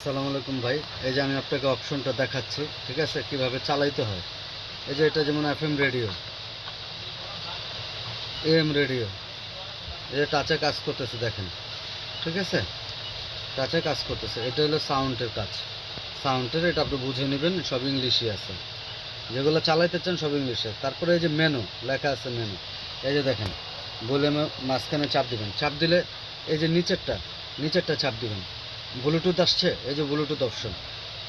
আসসালামু আলাইকুম ভাই। এই যে আমি আপনাকে অপশনটা দেখাচ্ছি, ঠিক আছে, কিভাবে চালাইতে হয়। এই যে এটা যেমন এফএম রেডিও, এএম রেডিও, এই যে টাচে কাজ করতেছে দেখেন, ঠিক আছে, টাচে কাজ করতেছে। এটা হলো সাউন্ডের কাজ। সাউন্ডের এটা আপনি বুঝে নেবেন, সব ইংলিশই আছে। যেগুলো চালাইতে চান সব ইংলিশে। তারপরে এই যে মেনু লেখা আছে, মেনু, এই যে দেখেন, ভলিউমে মাঝখানে চাপ দিবেন, চাপ দিলে এই যে নিচেরটা চাপ দিবেন। ব্লুটুথ আসছে, এই যে ব্লুটুথ অপশন,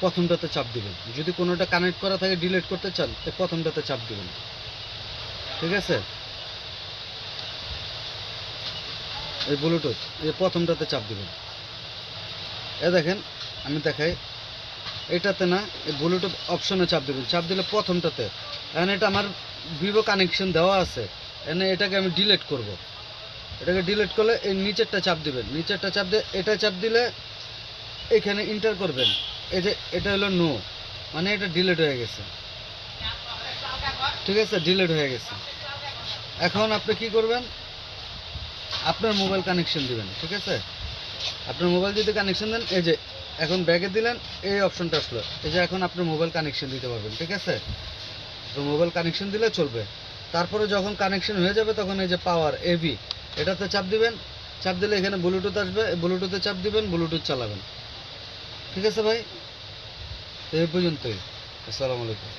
প্রথমটাতে চাপ দিবেন। যদি কোনোটা কানেক্ট করা থাকে ডিলিট করতে চান, এই প্রথমটাতে চাপ দিবেন, ঠিক আছে। এই ব্লুটুথ, এই প্রথমটাতে চাপ দিবেন। এ দেখেন, আমি দেখাই, এটাতে না, এই ব্লুটুথ অপশনে চাপ দিবেন, চাপ দিলে প্রথমটাতে। এখন এটা আমার ভিভো কানেকশন দেওয়া আছে, এনে এটাকে আমি ডিলিট করব। এটাকে ডিলিট করলে এই নিচেরটা চাপ দিবেন, নিচেরটা চাপ দিয়ে এটা চাপ দিলে এখানে ইন্টার করবেন। এই যে এটা হলো নো, মানে এটা ডিলিট হয়ে গেছে, ঠিক আছে, ডিলিট হয়ে গেছে। এখন আপনি কি করবেন, আপনার মোবাইল কানেকশন দিবেন, ঠিক আছে। আপনার মোবাইল যদি কানেকশন দেন, এই যে এখন ব্যাগে দিলেন, এই অপশনটা আসলো, এই যে এখন আপনার মোবাইল কানেকশন দিতে পারবেন, ঠিক আছে। তো মোবাইল কানেকশন দিলে চলবে। তারপরে যখন কানেকশন হয়ে যাবে তখন এই যে পাওয়ার এভি, এটাতে চাপ দিবেন। চাপ দিলে এখানে ব্লুটুথ আসবে, ব্লুটুথে চাপ দিবেন, ব্লুটুথ চালাবেন, ঠিক আছে ভাই। তো এই পর্যন্তই। আসসালামু আলাইকুম।